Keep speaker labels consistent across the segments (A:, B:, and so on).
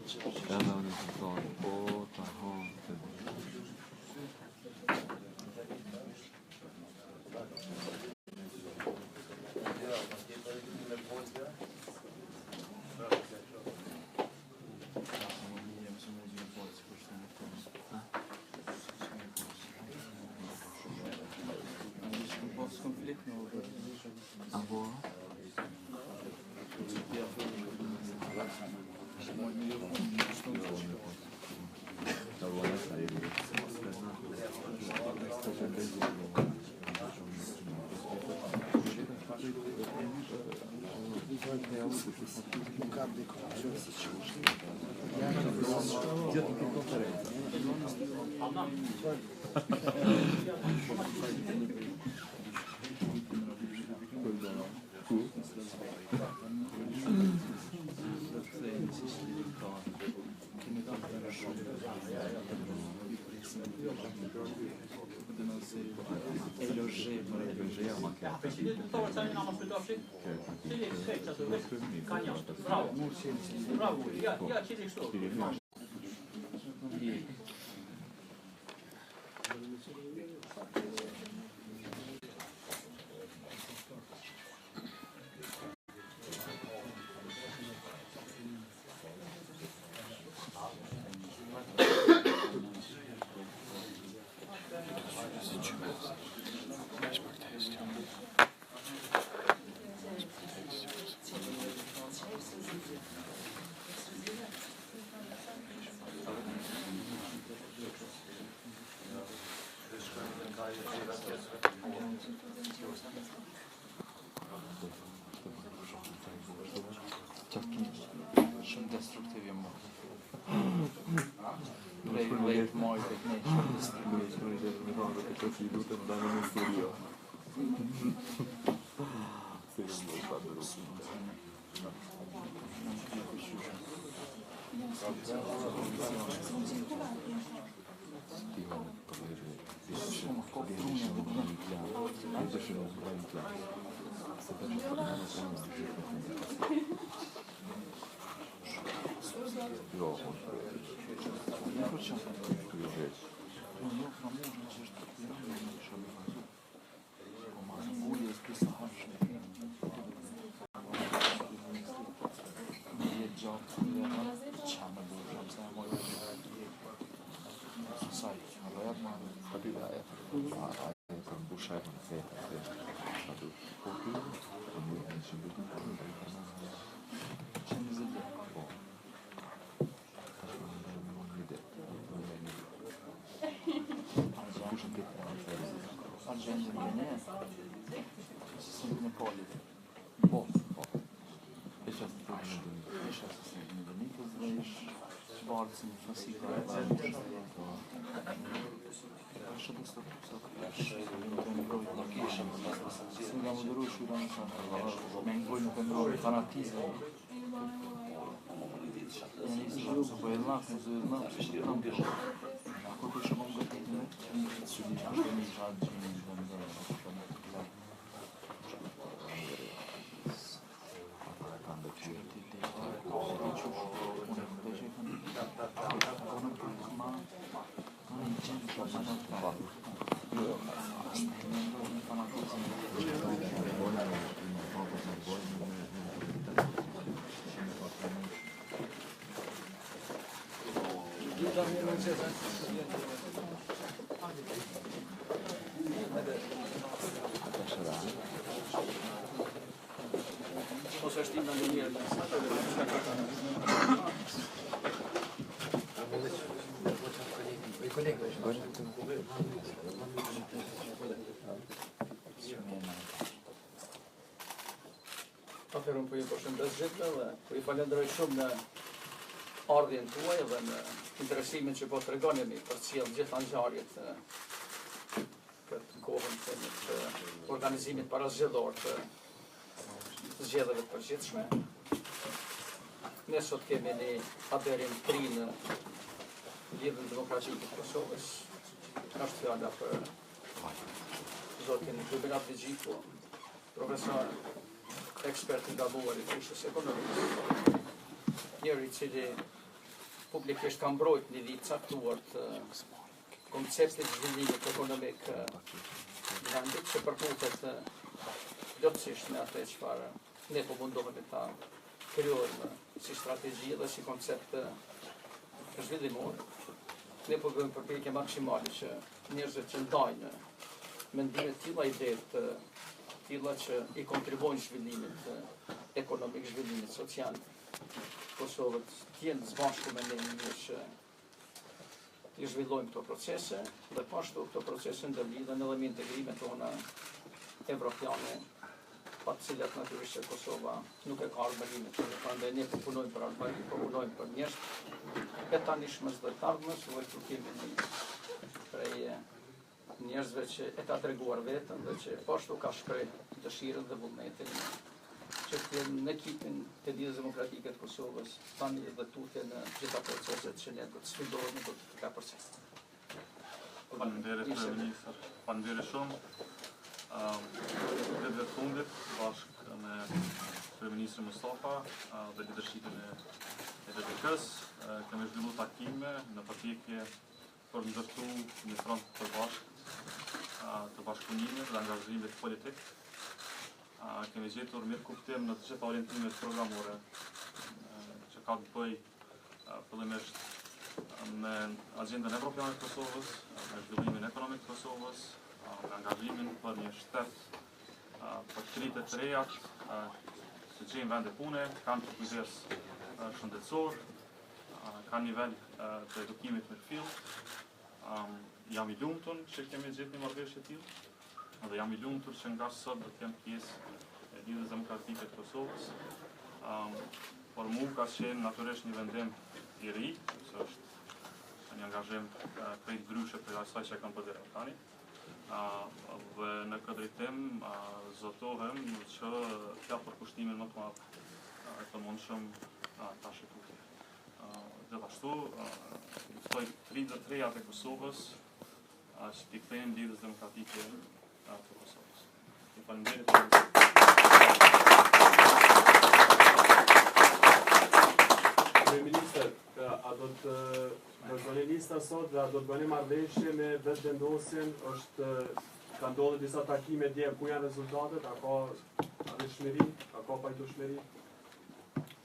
A: Edhe unë të thonë, po, ta hanë të
B: Bravo, ja qeni kështu.
C: Shumë destruktiv jam lejt moj të kënej shumë destruktiv. Ose është tim në njërë Atëherë unë po ju përshëndes gjithë dhe po ju falenderoj shumë në ardhjen tuaj dhe në interesimin që po të regonemi për cilë gjitha ngjarjet këtë kohën të organizimit parazgjedhor të zgjedhjeve të përgjithshme. Ne sot kemi një aderin tri në lidhjen demokratike të Kosovës. Është fjala për zotin Ljubilat Vigjiku, profesor ekspert i gabuar i fushës ekonomisë, njëri i cili publikisht ka mbrojt një vit caktuar të konceptit zhvillimit ekonomik në vendit që përputet plotësisht me atë çfarë ne po mundohemi ta krijojmë si strategji dhe si koncept zhvillimor. Ne po bëjmë përpjekje maksimale që njerëzit që ndajnë mendime të tilla, ide të tilla që i kontribuojnë zhvillimit ekonomik, zhvillimit social Kosovës, të jenë zbashku me ne një që i zhvillojmë këto procese dhe pashtu këto procese ndërlidhen edhe me integrimet tona evropiane, pa të cilat natyrisht që Kosova nuk e ka ardhmërimet. Prandaj ne po punojmë për ardhmëri, po punojmë për njerëz e tanishmës dhe të ardhmës, vuajtur kemi një prej njerëzve që e ka treguar vetën dhe që pashtu ka shpreh dëshirën dhe vullnetin që të jenë në ekipin të Lidhjes Demokratike të Kosovës, tani dhe tutje në gjitha proceset që ne do të sfidohemi do të ka proces.
D: Faleminderit kryeministër. Faleminderit shumë. Ditëve të fundit bashkë me kryeministrin Mustafa dhe lidërshipin e EDK-s kemi zhvilluar takime në përpjekje për ndërtu një front të bashkët të bashkëpunimit dhe angazhimit politik. Kemi gjetur mirë kuptim në të gjitha orientimet programore që ka të bëj fillimisht me agendën evropiane të Kosovës, me zhvillimin ekonomik të Kosovës, me angazhimin për një shtet për kritë të reja që gjejnë vende pune, kanë të kujdes shëndetësor, kanë nivel të edukimit me fill. Jam i lumtur që kemi gjetur një marrëveshje të tillë. Dhe jam i lumtur që nga sot do të jem pjesë e Lidhjes Demokratike të Kosovës. Por mu ka qenë natyrisht një vendim i ri, se është një angazhim krejt ndryshe për asaj që kam bërë deri tani. Dhe në këtë drejtim zotohem që t'jap përkushtimin më të madh të mundshëm tash e tutje. Gjithashtu, ftoj 33 e Kosovës që t'i kthejmë Lidhjes Demokratike të Kosovës. I faleminderit.
E: Kryeministër, a do të vazhdoni lista sot dhe a do të bëni marrëveshje me vetëvendosjen? Ka ndodhur disa takime dje, ku janë rezultatet? A ka arritshmëri? A ka pajtueshmëri?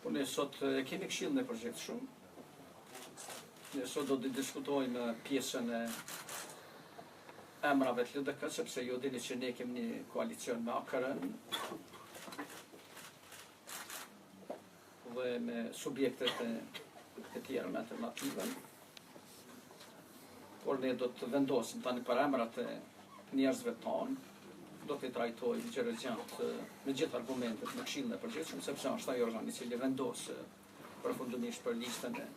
C: Po ne sot kemi këshillën e përgjithshëm shumë. Ne sot do të diskutojmë pjesën e emrave të LDK, sepse ju dini që ne kemi një koalicion me AKR-n dhe me subjektet e tjera me alternativën. Por ne do të vendosim tani për emrat e njerëzve tonë, do të trajtojmë gjerëzjant me gjithë argumentet në këshillën e përgjithshëm, sepse është ajo organi i cili vendos përfundimisht për listën e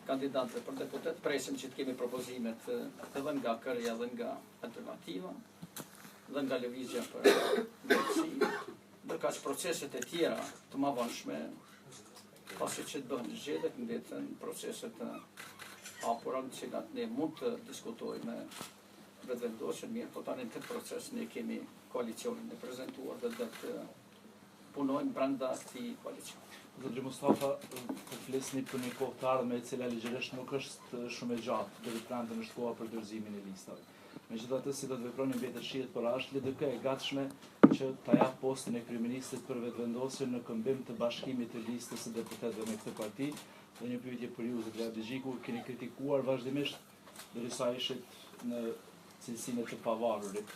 C: kandidatëve për deputet. Presim që të kemi propozimet edhe nga AKR-ja dhe nga Alternativa dhe nga Lëvizja për drejtësi, ndërkaq proceset e tjera të mëvonshme, pasi që të bëhen zgjedhjet, mbeten proceset të hapura në cilat ne mund të diskutojmë vetëvendosjen mirë, po tani në këtë proces ne kemi koalicionin e prezantuar dhe do të punojmë brenda këtij koalicioni.
F: Zotri Mustafa, po flisni për një kohë të ardhme e cila ligjërisht nuk është shumë e gjatë, do të prandë në shkoa për dorëzimin e listave. Megjithatë, si do të veproni mbi të shihet poshtë, LDK e gatshme që ta jap postin e kryeministit për vetëvendosjen në këmbim të bashkimit të listës së deputetëve me këtë parti. Dhe një pyetje për ju, zotri Abdigjiku, keni kritikuar vazhdimisht derisa ishit në cilësinë të pavarurit.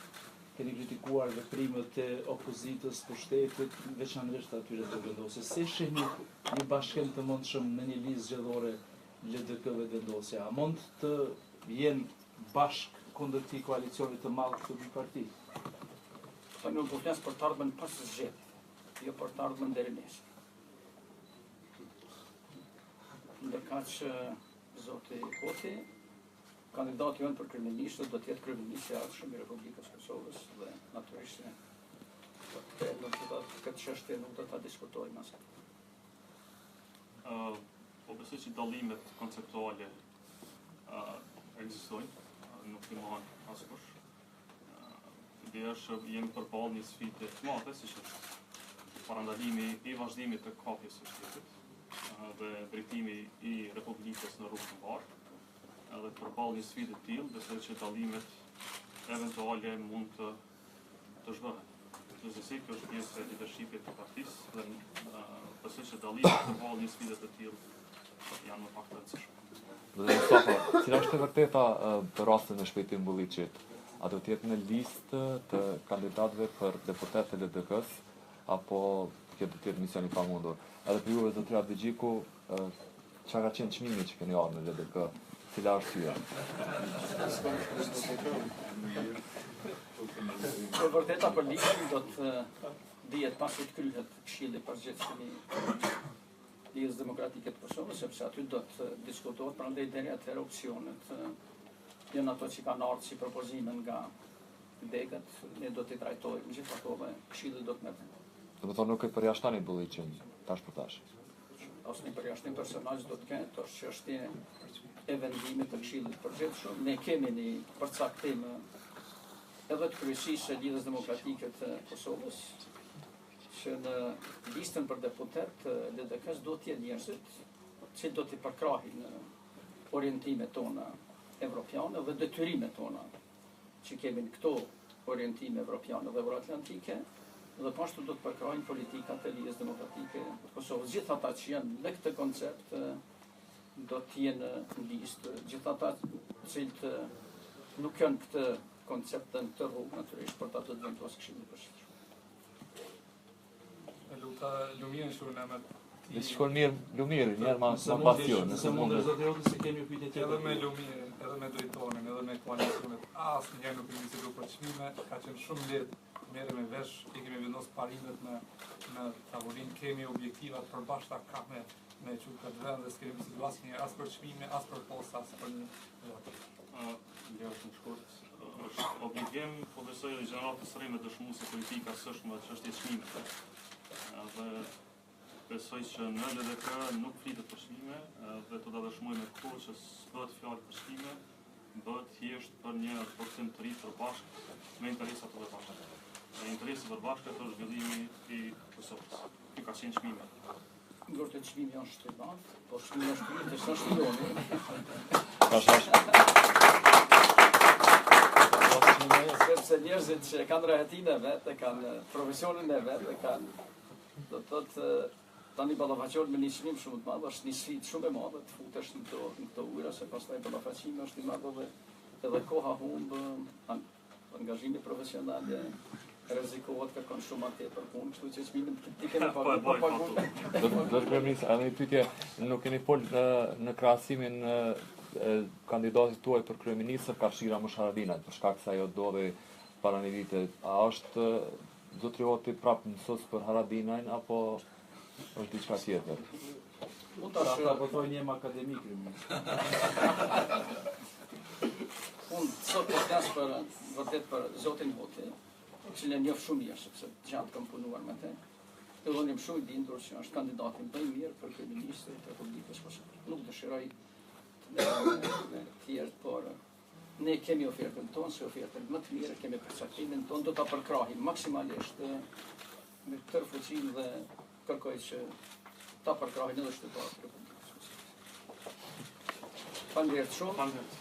F: Keni kritikuar veprimet e opozitës, pushtetit, veçanërisht atyre të vendosjes. Si shihni një bashkim të mundshëm në një listë zgjedhore LDK vetëvendosja? A mund të jenë bashk kundër këtij koalicioni të madh të dy parti?
C: Tani nuk do të flas për të ardhmen pas zgjedhjeve, jo për të ardhmen deri nesër. Ndërkaq zoti Hoti, kandidati jonë për kryeministër do të jetë kryeministri i ardhshëm i Republikës Kosovës dhe natyrisht këtë çështje nuk do ta diskutojmë as.
D: Po besoj që dallimet konceptuale ekzistojnë, nuk i mohan askush. Ideja është jemi përballë një sfide të madhe, siç është parandalimi i vazhdimit të kapjes së shtetit dhe drejtimi i Republikës politikës në rrugë të mbarë. Edhe përballë një sfidë të tillë, besoj që dallimet eventuale mund të zhvehen. Gjithsesi, kjo është pjesë e leadershipit të partisë dhe besoj që dallimet përballë një sfide të tillë janë më pak të rëndësishme.
A: Dhe Mustafa, cila është e vërteta për rastin e Shpejtim Bulliçit? A do të jetë në listë të kandidatëve për deputet të LDK-s apo kjo do të jetë mision i pamundur? Edhe për juve zotëria Abdigjiku, çka ka qenë çmimi që keni ardhur në LDK? Cila është arsyeja?
C: E vërteta për ligën do të dihet pasi të kryhet Këshilli Përgjithshëm i Lidhjes Demokratike të Kosovës, sepse aty do të diskutohet, prandaj deri atëherë opsionet janë ato që kanë ardhur si propozime nga degët, ne do t'i trajtojmë gjithë ato dhe Këshilli do të merrë.
A: Do të thonë nuk e përjashtoni Bulliçin tash për tash.
C: Ose një përjashtim personazh do të ketë, është çështje e vendimit të Këshillit Përgjithshëm. Ne kemi një përcaktim edhe të kryesisë së Lidhjes Demokratike të Kosovës, që në listën për deputet LDK-s do t'jenë njerëzit që do t'i përkrahin orientimet tona evropiane dhe detyrimet tona që kemi në këto orientime evropiane dhe euroatlantike, dhe pashtu do të përkrahin politikat e Lidhjes Demokratike të Kosovës. Gjithë ata që janë në këtë koncept do t'jenë në listë, gjithë ata cilët nuk janë këtë koncept dhe në të rrugë natyrisht për ta të vendosur Këshilli Përgjithshëm.
G: Lumirën shumë në me...
A: Dhe shkon mirë, njerë ma pasion.
F: Nëse mund e zotëroti se kemi pyetje tjetër.
G: Edhe me Lumirën, edhe me drejtorin, edhe me koalicione, asë njerë nuk kemi nisur për çmime, ka qenë shumë lehtë, merrem me vesh, i kemi vendosur parimet në tavolinë, kemi objektivat përbashkëta ka me çu këtë vend dhe s'kemi nisur asnjëherë as për çmime, as për posta, as për një votë.
D: Shumë shkurt. Është obligim, po besoj edhe gjenerat të sëri me dëshmu se politika s'është më çështje çmimeve. Dhe besoj që në LDK nuk flitet për çmime dhe të da dëshmoj me kohë që s'bëhet fjalë për çmime, bëhet thjesht për një raportim të ri përbashkët me interesat të përbashkët. Dhe interesi përbashkët është zhvillimi i Kosovës. Ky ka qenë çmimi.
C: Ngurtë çmimi janë shtrëbat, po çmimi është pritë, s'është shtilloni. Sepse njerëzit që kanë rehatin e vetë, kanë profesionin e vetë, kanë, do të thotë, tani ballafaqohet me një çmim shumë të madh, është një sfidë shumë e madhe të futesh në këto ujëra, se pastaj ballafaqimi është i madh edhe koha humb, angazhimi profesional rrezikohet, kërkon shumë atë për punë, kështu që çmimin ti kemi paguar.
A: Do të kryeministër, edhe një pyetje, nuk keni fol në krahasimin kandidatit tuaj për kryeministër Kashira Mosharadinaj, për shkak se ajo doli para një vite. A është zotrioti prapë mësues për Haradinajn apo është diçka tjetër?
C: Mund ta
F: rapportoj një akademik kryeministër.
C: Unë sot po flas për vërtet për zotin Hoti, që ne njoh shumë mirë sepse gjatë kam punuar me të. Edhe unë jam shumë i bindur që është kandidati më i mirë për kryeministër të Republikës Kosovës. Nuk dëshiroj të tjerë, por ne kemi ofertën tonë, se ofertën më të mirë, kemi përcaktimin tonë, do ta përkrahim maksimalisht me tërë fuqinë dhe kërkoj që ta përkrahin edhe shtetërorët e Republikës Kosovës. Faleminderit shumë.
F: Faleminderit.